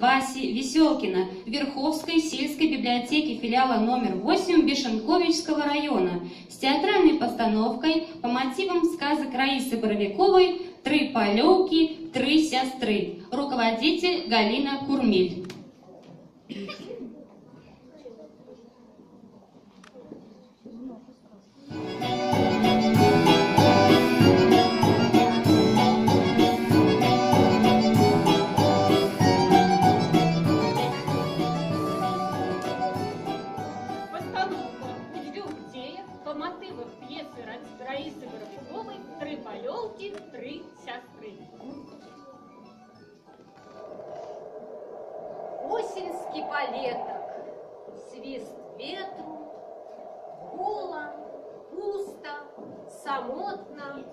Васи Веселкина в Верховской сельской библиотеке филиала номер 8 Вишенковичского района с театральной постановкой по мотивам сказок Раисы Боровиковой «Три полевки, три сестры». Руководитель Галина Курмель. Раисы Боровиковой «Три полевки, три сестры». Осеньский полеток, свист ветру, гуло, пусто, самотно.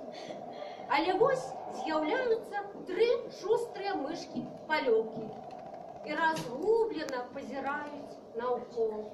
Але вось з'яўляюцца тры шустрыя мышкі палёўкі і разгублена пазіраюць наўкол.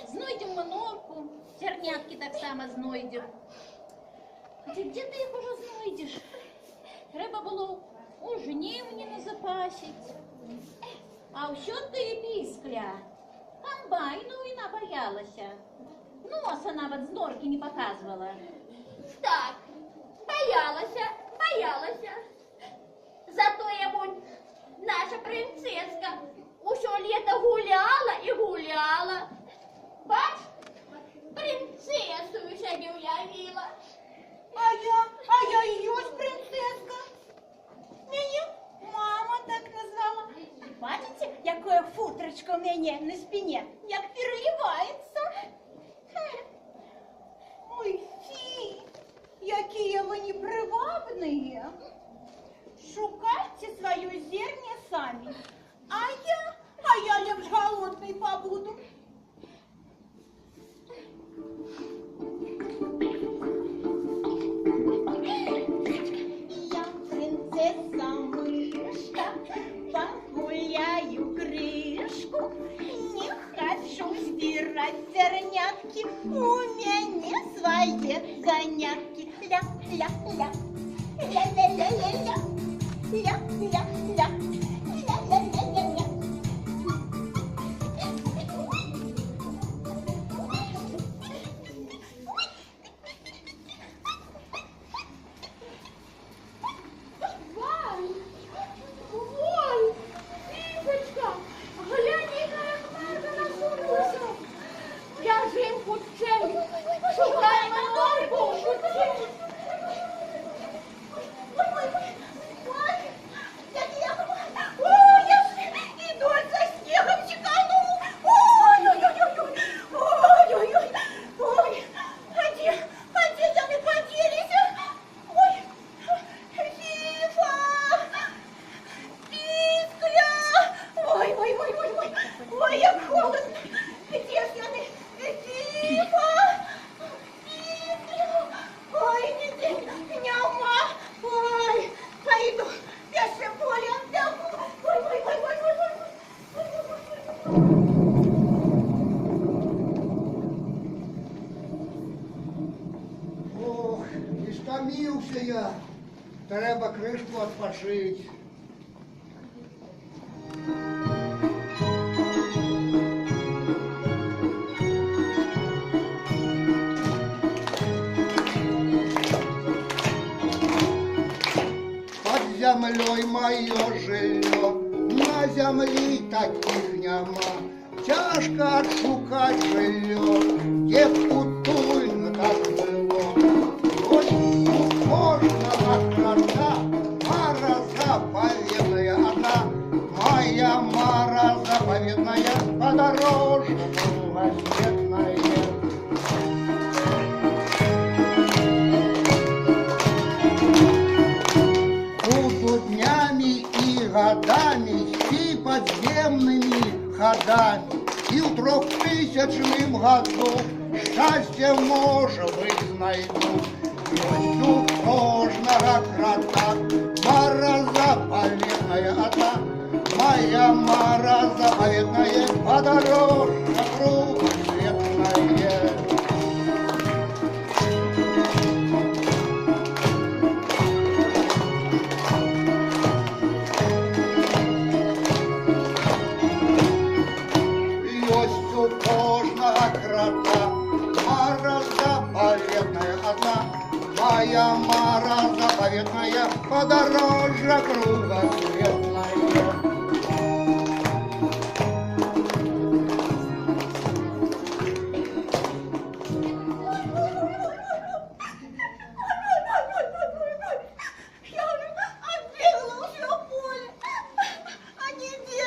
Знойдем мы норку, зернятки так само знойдем. Хотя где ты их уже знойдешь? Треба було у жнивні не запасить. А що ти, піскля? Комбайну і набоялася. Носа навіть з норки не показувала. Так, боялася. Зато наша принцеска усё лето гуляла и гуляла. Бач, принцессу себе уявила. А я і ось принцеска. Мене мама так назвала. Бачите, якое футрочко у мене на спине, як переливается. Ой, фи, какие вы непривабные. Шукайте свое зерня сами. А я лишь голодный побуду. Я принцесса-мышка, погуляю крышку, не хочу сбирать зернятки, у меня свои занятки. Ля-ля-ля, ля-ля-ля-ля-ля, ля-ля-ля. Стомився я, треба кришку відпочити. Под землей мое жилье, на землі таких нема. Тяжко отшукать жилье, лета, и в 3000 году счастье, может быть, знайду. Ось у кожного крота мара заповедная одна, моя мара заповедная, подорожье кругосветное. Ось у кожного крота мара заповедная одна, моя мара заповедная, подорожье кругосветное. Я уже отбегала все поле. А нигде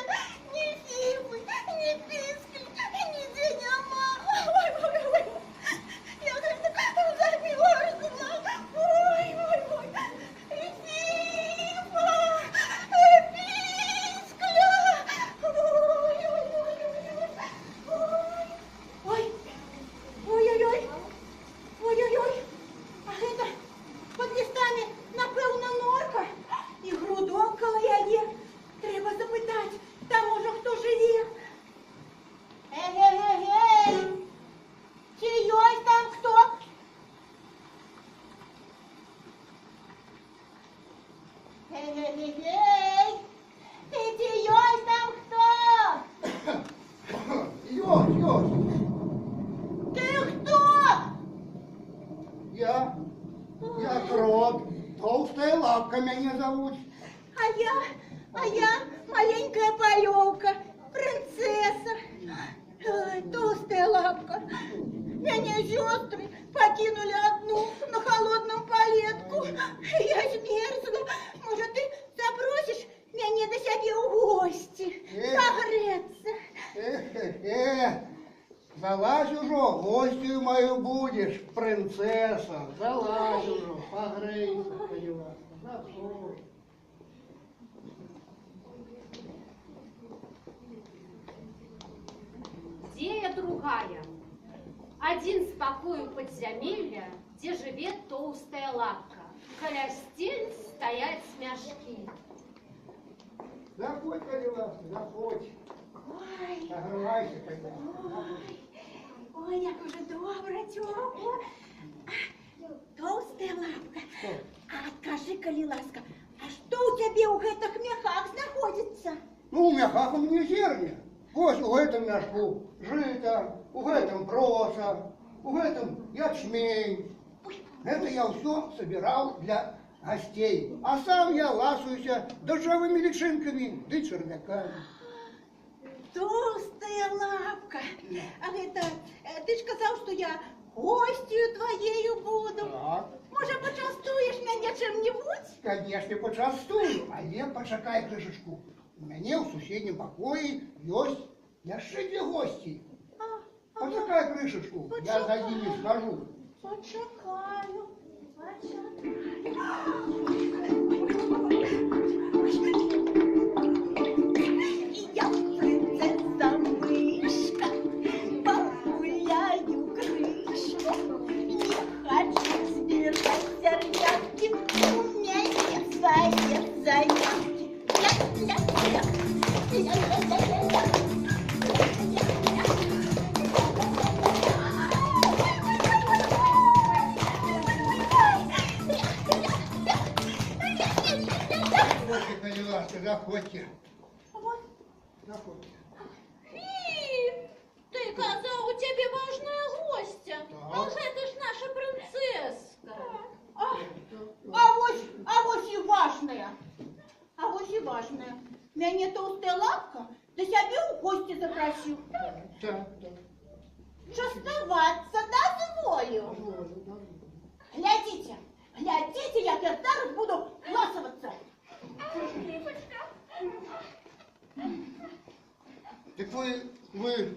ни фифы, ни писки, нигде не мама. Ой. Я как-то замерзла. Ой. И фифа, и пискля. Ой. А это под листами, напевно, норка. І грудок коло яє. Треба запитати, там може хто живе. Ей, чи ось там хто? Ей, чи ось там хто? Ёсь, Ти хто? я крот, толстая лапка меня зовут. А я маленькая полевка, принцесса. Ой, толстая лапка. Меня сестры покинули одну на холодном палетку. Я змерзла. Может, ты запросишь меня до себе в гости? Погреться. Залазь уже, гостью мою будешь, принцесса. Залазь уже, погрейся, поняла. Заходь. Идея другая. Один спокою подземелья, где живет толстая лапка. Коля стель стоять смяшки. Заходь, поняла, заходь. Ой, Согревайся, тогда. ой, як уже добре, тепло. Толстая лапка. А скажи, коли ласка, а что у тебя у гэтых мехах находится? Ну, у мехах у меня зерня. Вот у этом мешку жито, у этом проса, у этом ячмень. Это я все собирал для гостей. А сам я ласуюся дождевыми личинками, да червяками. Толстая лапка. А это, ты ж сказал, что я гостью твоею буду. Так, Может, почастуешь меня чем-нибудь? конечно, почастую, але почакай крышечку. У меня в соседнем покое есть яшчэ две гости. Почакай крышечку, я за ними схожу. Почекаю. Я принцесса-мышка, погуляю крышку. Не хочу сбирать зернятки, у меня свои занятки. Ля-ля-ля. Ля-ля-ля-ля-ля. Заходите, Калиласка, заходите. Вот. Заходите. Ты казав, у тебе важная гостя. Так. А это ж наша принцесска. А вось і важная. А вось і важная. Мяне толстая лапка до себе у гости запросил. Так. Частоваться дозволю. Глядите, як я зараз буду ласоваться. Так вы